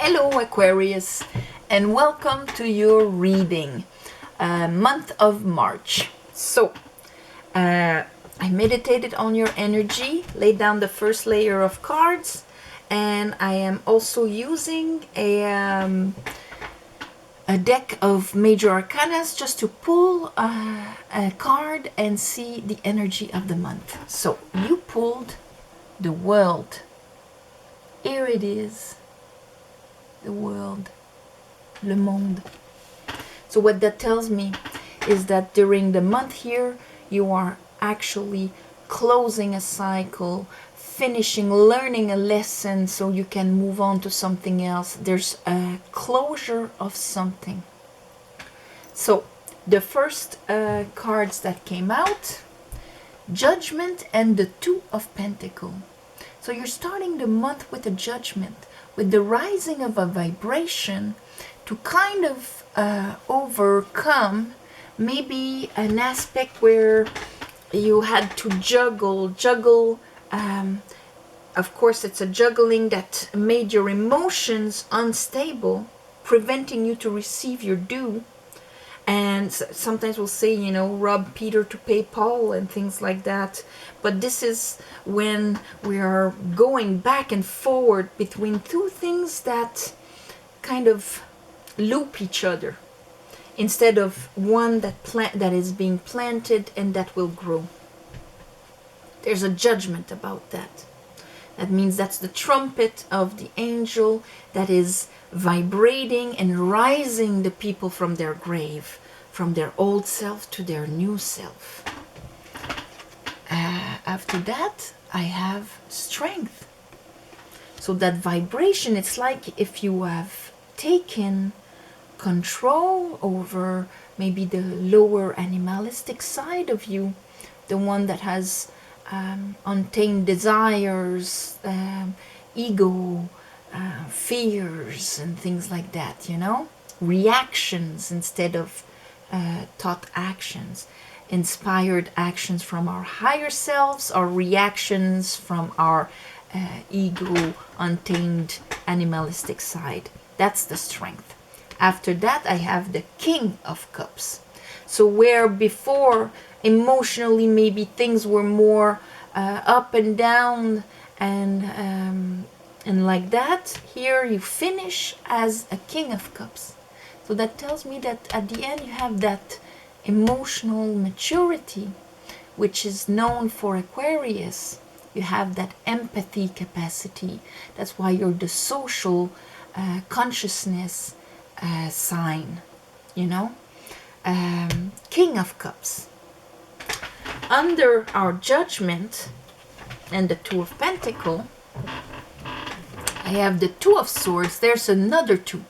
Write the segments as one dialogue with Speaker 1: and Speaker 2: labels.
Speaker 1: Hello Aquarius, and welcome to your reading, month of March. So, I meditated on your energy, laid down the first layer of cards, and I am also using a deck of major arcanas just to pull a card and see the energy of the month. So, you pulled the world. Here it is. The world, le monde. So what that tells me is that during the month here, you are actually closing a cycle, finishing, learning a lesson so you can move on to something else. There's a closure of something. So the first cards that came out, Judgment and the Two of Pentacles. So you're starting the month with a judgment, with the rising of a vibration to kind of overcome maybe an aspect where you had to juggle. Of course, it's a juggling that made your emotions unstable, preventing you to receive your due. And sometimes we'll say, you know, rob Peter to pay Paul and things like that. But this is when we are going back and forward between two things that kind of loop each other, instead of one that is being planted and that will grow. There's a judgment about that. That means that's the trumpet of the angel that is vibrating and rising the people from their grave, from their old self to their new self. After that, I have strength. So that vibration, it's like if you have taken control over maybe the lower animalistic side of you, the one that has untamed desires, ego, fears and things like that, you know, reactions instead of thought actions, inspired actions from our higher selves, or reactions from our ego, untamed animalistic side. That's the strength. After that, I have the King of Cups. So where before emotionally maybe things were more up and down and like that, here you finish as a King of Cups. So that tells me that at the end you have that emotional maturity, which is known for Aquarius. You have that empathy capacity. That's why you're the social consciousness sign, you know. King of Cups. Under our judgment and the Two of Pentacles, I have the Two of Swords. There's another two.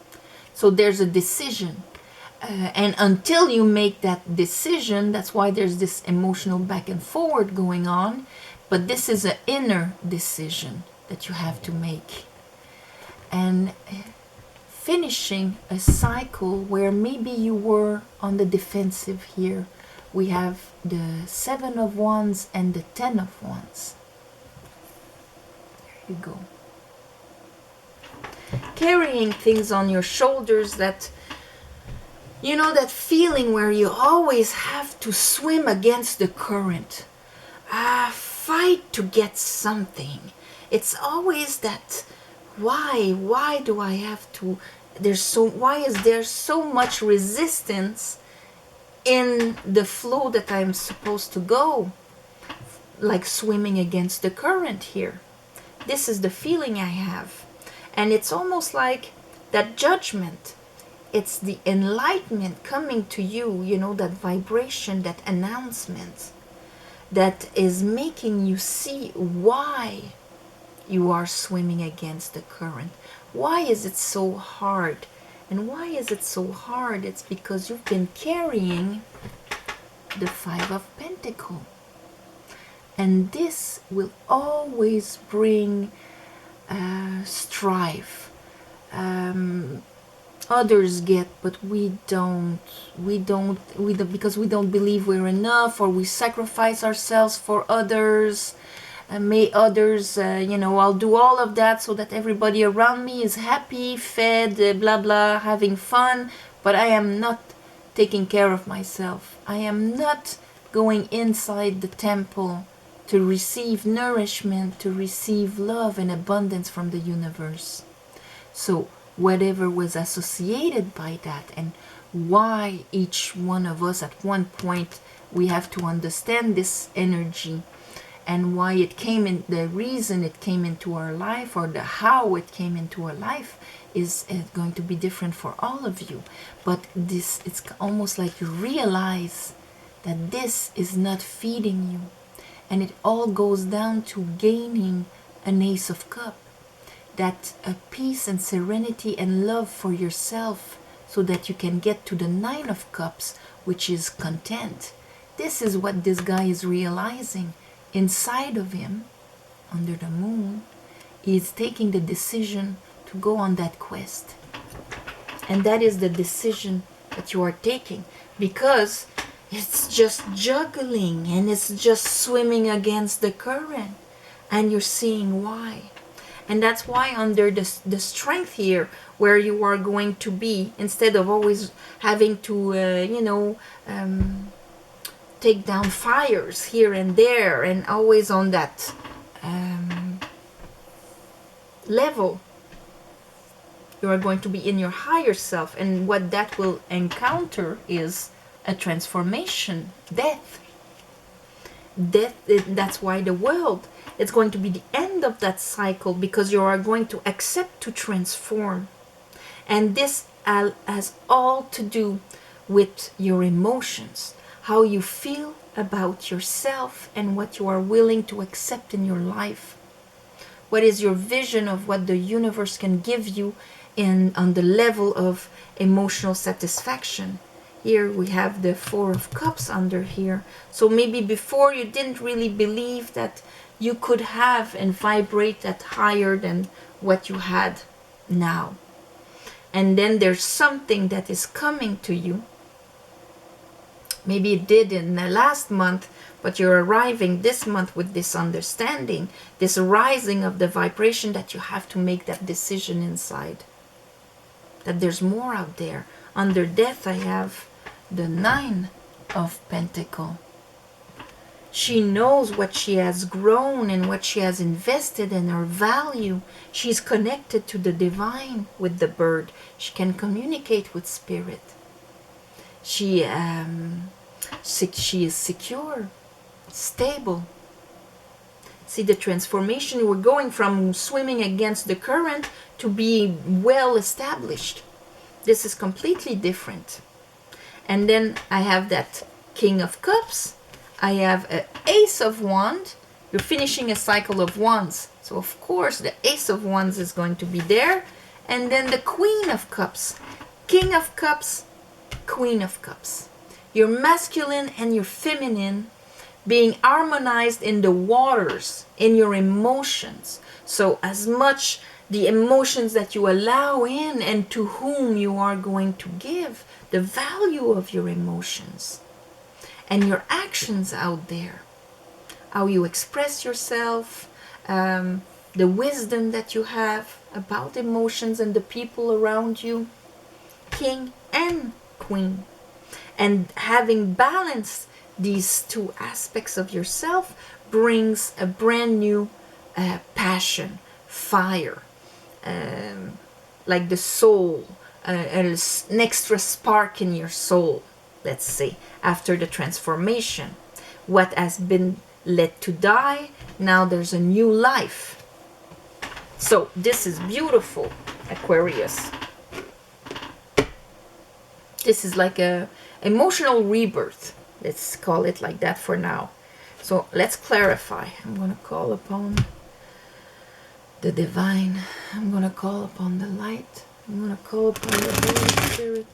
Speaker 1: So there's a decision. And until you make that decision, that's why there's this emotional back and forward going on. But this is an inner decision that you have to make. And finishing a cycle where maybe you were on the defensive here. We have the Seven of Wands and the Ten of Wands. There you go. Carrying things on your shoulders that, you know, that feeling where you always have to swim against the current. Fight to get something. It's always that, why do I have to, why is there so much resistance in the flow that I'm supposed to go? Like swimming against the current here. This is the feeling I have. And it's almost like that judgment. It's the enlightenment coming to you, you know, that vibration, that announcement that is making you see why you are swimming against the current. Why is it so hard? And why is it so hard? It's because you've been carrying the Five of Pentacles. And this will always bring strife. Others get, but we don't, because we don't believe we're enough, or we sacrifice ourselves for others. may others, I'll do all of that so that everybody around me is happy, fed, blah blah, having fun, but I am not taking care of myself. I am not going inside the temple to receive nourishment, to receive love and abundance from the universe. So whatever was associated by that, and why each one of us at one point we have to understand this energy, and why it came in, the reason it came into our life, or the how it came into our life, is going to be different for all of you. But this, it's almost like you realize that this is not feeding you, and it all goes down to gaining an Ace of Cups, that a peace and serenity and love for yourself, so that you can get to the Nine of Cups, which is content. This is what this guy is realizing. Inside of him, under the moon, he is taking the decision to go on that quest. And that is the decision that you are taking, because it's just juggling and it's just swimming against the current, and you're seeing why. And that's why under the strength here, where you are going to be, instead of always having to take down fires here and there, and always on that level, you are going to be in your higher self. And what that will encounter is a transformation, death. That's why the world, it's going to be the end of that cycle, because you are going to accept to transform. And this has all to do with your emotions, how you feel about yourself, and what you are willing to accept in your life. What is your vision of what the universe can give you on the level of emotional satisfaction? Here we have the Four of Cups under here. So maybe before you didn't really believe that you could have and vibrate at higher than what you had now. And then there's something that is coming to you. Maybe it did in the last month, but you're arriving this month with this understanding, this rising of the vibration, that you have to make that decision inside. That there's more out there. Under death, I have the Nine of Pentacles. She knows what she has grown and what she has invested in, her value. She's connected to the divine with the bird. She can communicate with spirit. She is secure, stable. See the transformation? We're going from swimming against the current to be well established. This is completely different. And then I have that King of Cups. I have an Ace of Wands. You're finishing a cycle of Wands, so of course the Ace of Wands is going to be there. And then the Queen of Cups, King of Cups, Queen of Cups. Your masculine and your feminine being harmonized in the waters, in your emotions. So as much the emotions that you allow in, and to whom you are going to give the value of your emotions and your actions out there, how you express yourself, the wisdom that you have about emotions and the people around you, King and Queen. And having balanced these two aspects of yourself brings a brand new passion, fire, like the soul, an extra spark in your soul, let's say, after the transformation. What has been let to die, now there's a new life. So this is beautiful, Aquarius. This is like a emotional rebirth. Let's call it like that for now. So let's clarify. I'm going to call upon the divine. I'm going to call upon the light. I'm going to call upon the Holy Spirit.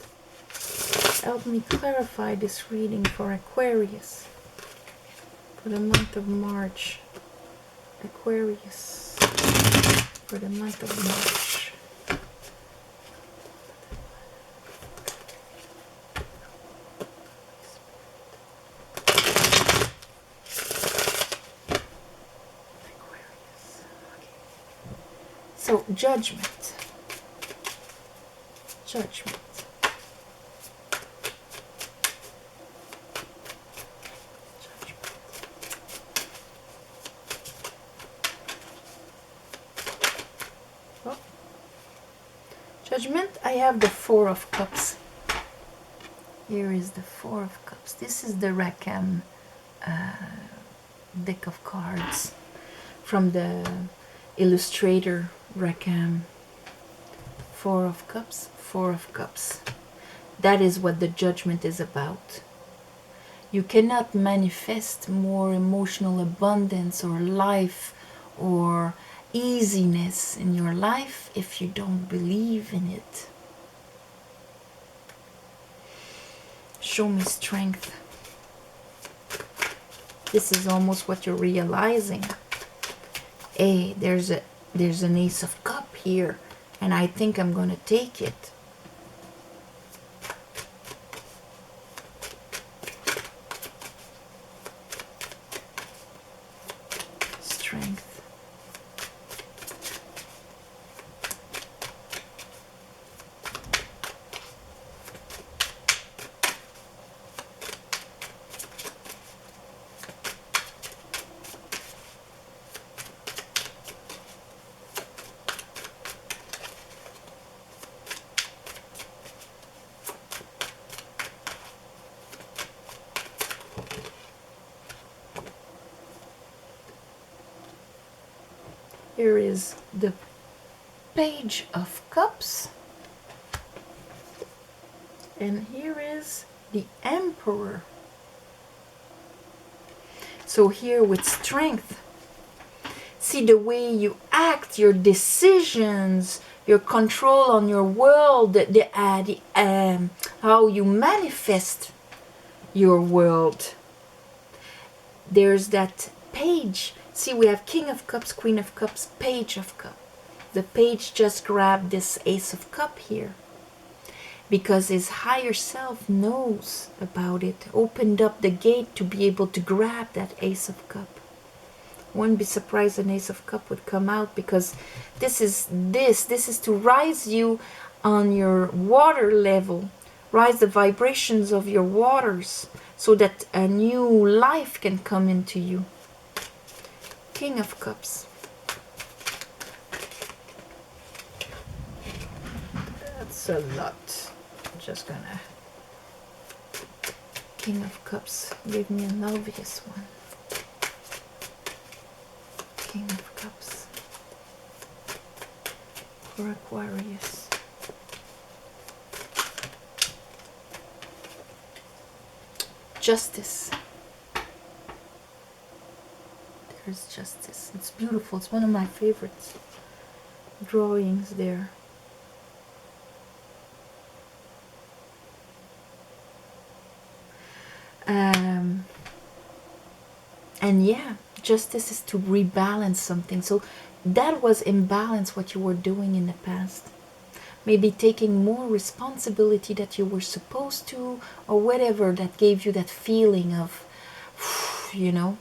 Speaker 1: Help me clarify this reading for Aquarius for the month of March. Aquarius for the month of March. Judgment. Judgment. Oh. Judgment, I have the Four of Cups. Here is the Four of Cups. This is the Rackham deck of cards from the illustrator Rackham. Four of Cups, Four of Cups. That is what the Judgment is about. You cannot manifest more emotional abundance or life or easiness in your life if you don't believe in it. Show me strength. This is almost what you're realizing. Hey, there's an Ace of Cup here, and I think I'm going to take it. Strength. Here is the Page of Cups. And here is the Emperor. So here with strength, see the way you act, your decisions, your control on your world, how you manifest your world. There's that Page. See, we have King of Cups, Queen of Cups, Page of Cups. The Page just grabbed this Ace of Cup here because his higher self knows about it, opened up the gate to be able to grab that Ace of Cup. Wouldn't be surprised an Ace of Cup would come out, because this is to rise you on your water level, rise the vibrations of your waters so that a new life can come into you. King of Cups. That's a lot. I'm just gonna... King of Cups. Give me an obvious one. King of Cups. For Aquarius. Justice. There's Justice. It's beautiful. It's one of my favorite drawings there. And yeah, justice is to rebalance something. So that was imbalance what you were doing in the past. Maybe taking more responsibility that you were supposed to, or whatever that gave you that feeling of, you know,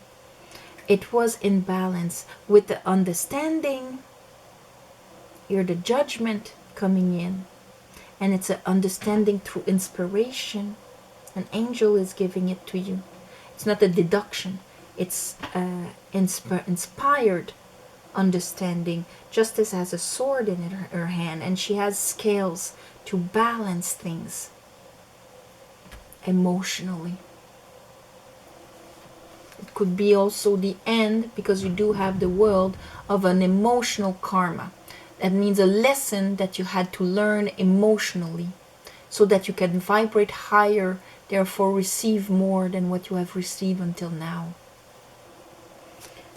Speaker 1: it was in balance. With the understanding, you're the Judgment coming in, and it's an understanding through inspiration. An angel is giving it to you. It's not a deduction. It's inspired understanding. Justice has a sword in her hand, and she has scales to balance things emotionally. It could be also the end, because you do have the world, of an emotional karma. That means a lesson that you had to learn emotionally so that you can vibrate higher, therefore receive more than what you have received until now.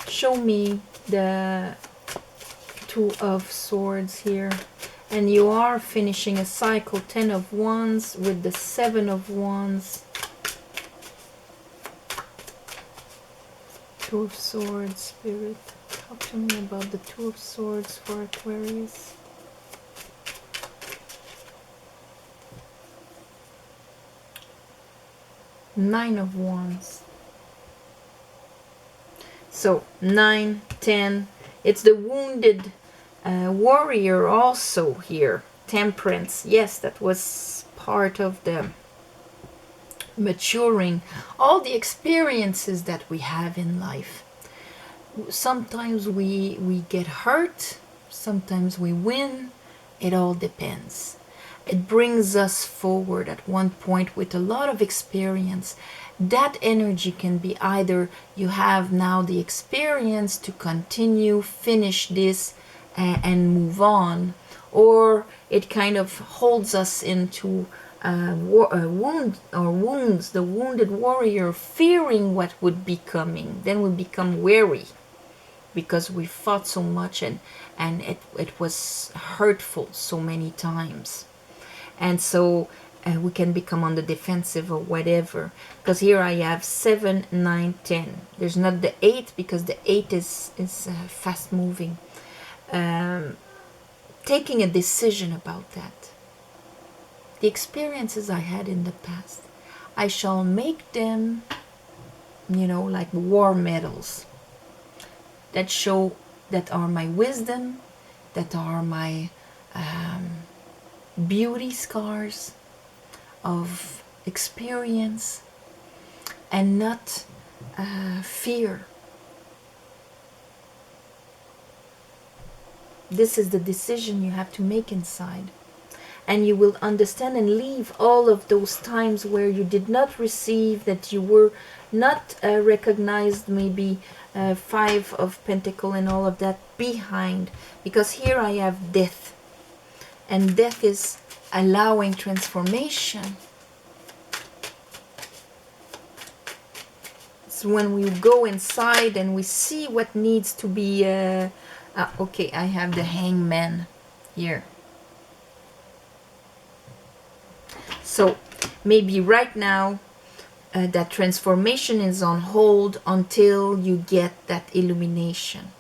Speaker 1: Show me the Two of Swords here. And you are finishing a cycle, 10 of Wands with the 7 of Wands. Two of Swords, Spirit. Talk to me about the Two of Swords for Aquarius. Nine of Wands. So 9, 10. It's the wounded Warrior also here. Temperance. Yes, that was part of the maturing. All the experiences that we have in life. Sometimes we get hurt. Sometimes we win. It all depends. It brings us forward at one point with a lot of experience. That energy can be either you have now the experience to continue, finish this, and move on, or it kind of holds us into wounds, the wounded warrior fearing what would be coming. Then we become weary because we fought so much and it was hurtful so many times. And so we can become on the defensive or whatever. Because here I have 7, 9, 10. There's not the 8 because the 8 is fast moving. Taking a decision about that. The experiences I had in the past, I shall make them, like war medals that show, that are my wisdom, that are my beauty scars of experience, and not fear. This is the decision you have to make inside. And you will understand and leave all of those times where you did not receive, that you were not recognized, maybe 5 of Pentacles and all of that behind. Because here I have death. And death is allowing transformation. It's when we go inside and we see what needs to be... okay, I have the Hangman here. So maybe right now that transformation is on hold until you get that illumination.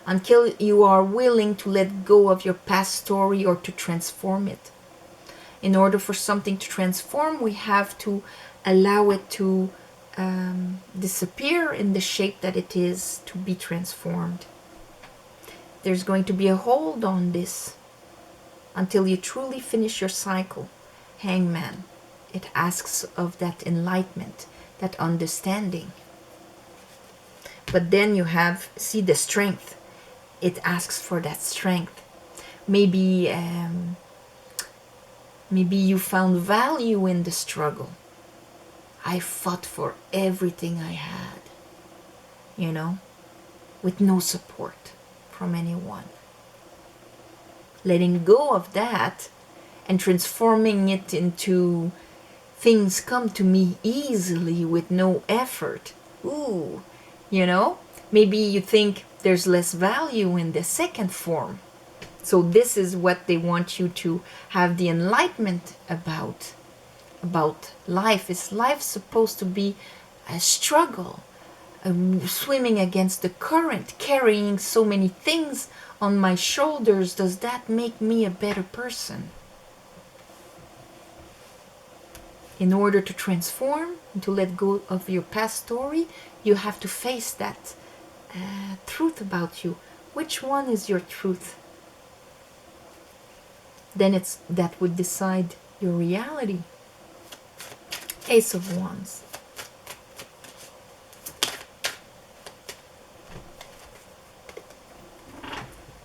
Speaker 1: Until you are willing to let go of your past story or to transform it. In order for something to transform, we have to allow it to disappear in the shape that it is to be transformed. There's going to be a hold on this until you truly finish your cycle. Hangman. It asks of that enlightenment, that understanding. But then you have, see, the strength. It asks for that strength. Maybe you found value in the struggle. I fought for everything I had, with no support from anyone. Letting go of that and transforming it into things come to me easily with no effort. Ooh, maybe you think there's less value in the second form. So this is what they want you to have the enlightenment about life. Is life supposed to be a struggle, swimming against the current, carrying so many things on my shoulders? Does that make me a better person? In order to transform, to let go of your past story, you have to face that truth about you. Which one is your truth? Then that would decide your reality. Ace of Wands.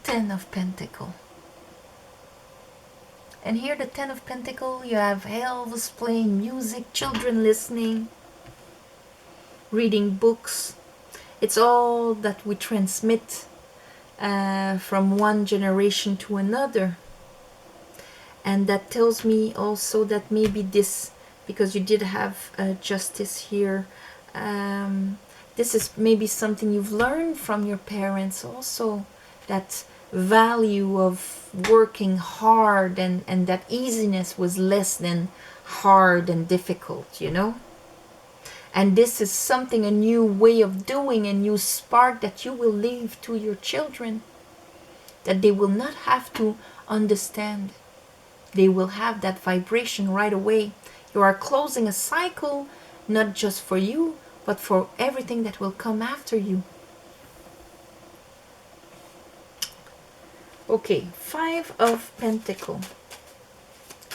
Speaker 1: Ten of Pentacles. And here the Ten of Pentacles, you have elves playing music, children listening, reading books. It's all that we transmit from one generation to another. And that tells me also that maybe this, because you did have justice here, this is maybe something you've learned from your parents also, that value of working hard, and that easiness was less than hard and difficult, And this is something, a new way of doing, a new spark that you will leave to your children, that they will not have to understand. They will have that vibration right away. You are closing a cycle, not just for you, but for everything that will come after you. Okay, 5 of Pentacles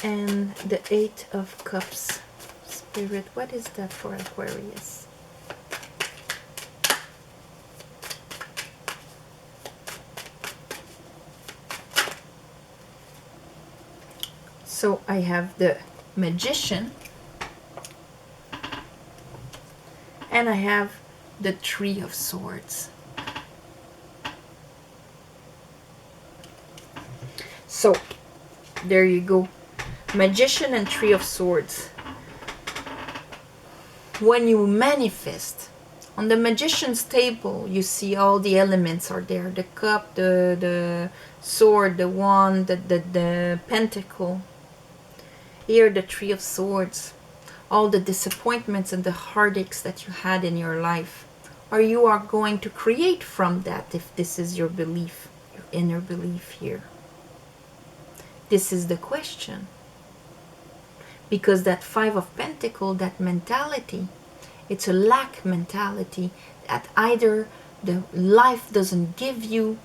Speaker 1: and the 8 of Cups. Spirit, what is that for Aquarius? So I have the Magician and I have the 3 of Swords. So there you go. Magician and 3 of Swords. When you manifest, on the Magician's table, you see all the elements are there. The cup, the sword, the wand, the pentacle. Here, the 3 of Swords. All the disappointments and the heartaches that you had in your life. Or you are going to create from that, if this is your belief, your inner belief here. This is the question. Because that 5 of Pentacles, that mentality, it's a lack mentality that either the life doesn't give you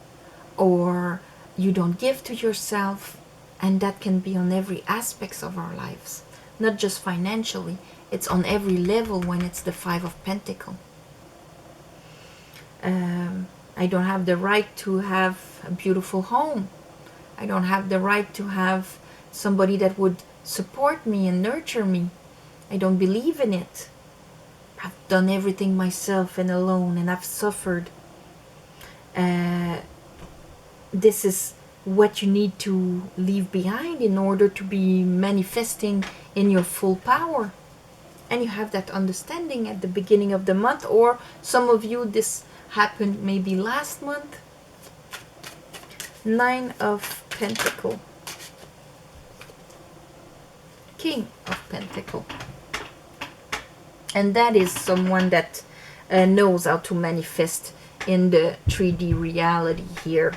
Speaker 1: or you don't give to yourself, and that can be on every aspects of our lives, not just financially. It's on every level when it's the 5 of Pentacles. I don't have the right to have a beautiful home. I don't have the right to have somebody that would support me and nurture me. I don't believe in it. I've done everything myself and alone, and I've suffered. This is what you need to leave behind in order to be manifesting in your full power. And you have that understanding at the beginning of the month, or some of you, this happened maybe last month. 9 of Pentacles. King of Pentacles. And that is someone that knows how to manifest in the 3D reality here.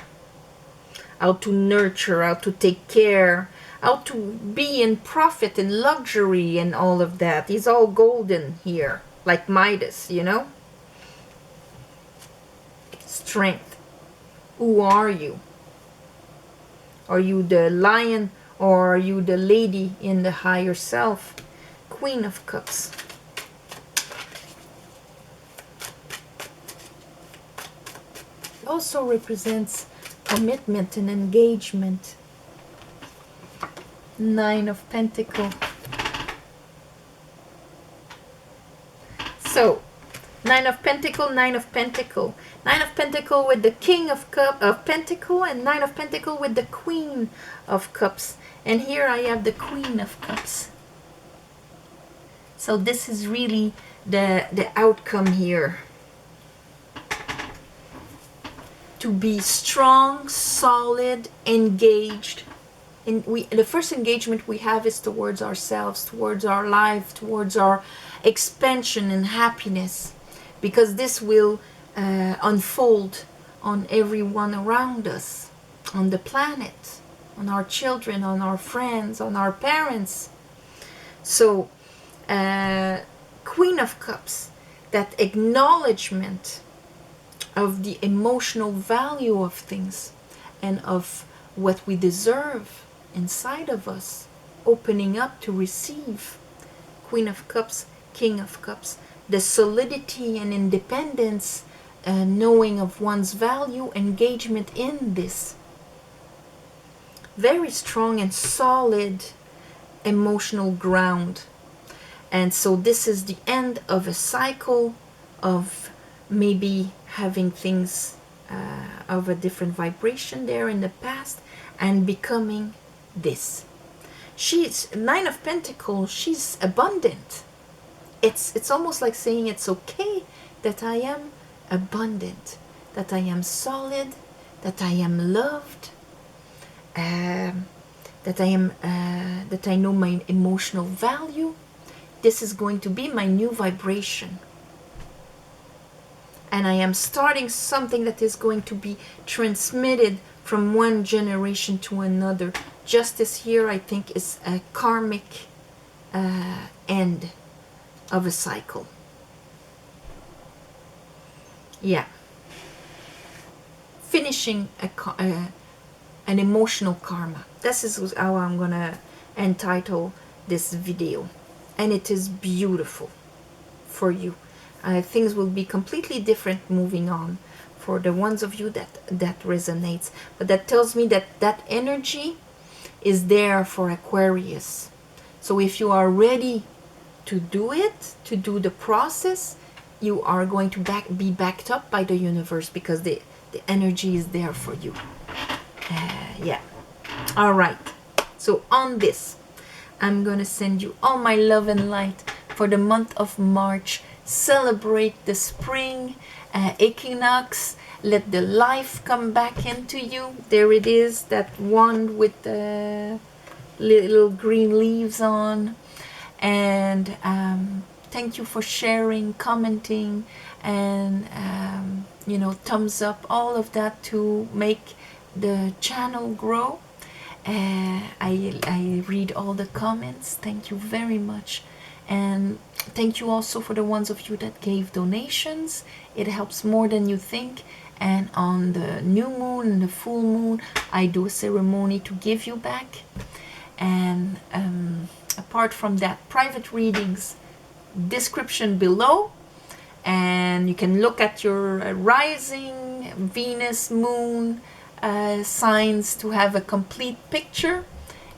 Speaker 1: How to nurture, how to take care, how to be in profit and luxury and all of that. He's all golden here, like Midas, you know? Strength. Who are you? Are you the lion or are you the lady in the higher self? Queen of Cups. Also represents commitment and engagement. 9 of Pentacles. So 9 of Pentacles, 9 of Pentacles. 9 of Pentacles with the King of Pentacles, and 9 of Pentacles with the Queen of Cups. And here I have the Queen of Cups. So this is really the outcome here. To be strong, solid, engaged. And the first engagement we have is towards ourselves, towards our life, towards our expansion and happiness. Because this will unfold on everyone around us, on the planet, on our children, on our friends, on our parents. So, Queen of Cups, that acknowledgement of the emotional value of things and of what we deserve inside of us, opening up to receive. Queen of Cups, King of Cups, the solidity and independence, knowing of one's value, engagement in this. Very strong and solid emotional ground. And so this is the end of a cycle of maybe having things of a different vibration there in the past and becoming this. She's 9 of Pentacles, she's abundant. It's almost like saying it's okay that I am abundant, that I am solid, that I am loved, that I know my emotional value. This is going to be my new vibration. And I am starting something that is going to be transmitted from one generation to another. Justice here, I think, is a karmic end of a cycle. Yeah. Finishing an emotional karma. This is how I'm gonna entitle this video, and it is beautiful for you. Things will be completely different moving on for the ones of you that resonates, but that tells me that that energy is there for Aquarius. So if you are ready to do it, to do the process, you are going to be backed up by the universe, because the energy is there for you. Yeah. All right. So on this, I'm going to send you all my love and light for the month of March. Celebrate the spring equinox. Let the life come back into you. There it is, that wand with the little green leaves on. And thank you for sharing, commenting, and you know, thumbs up, all of that to make the channel grow. I read all the comments. Thank you very much. And thank you also for the ones of you that gave donations. It helps more than you think. And on the new moon and the full moon, I do a ceremony to give you back. And apart from that, private readings, description below. And you can look at your rising, Venus, moon signs to have a complete picture.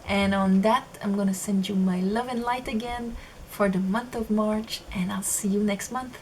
Speaker 1: And on that, I'm going to send you my love and light again for the month of March, and I'll see you next month.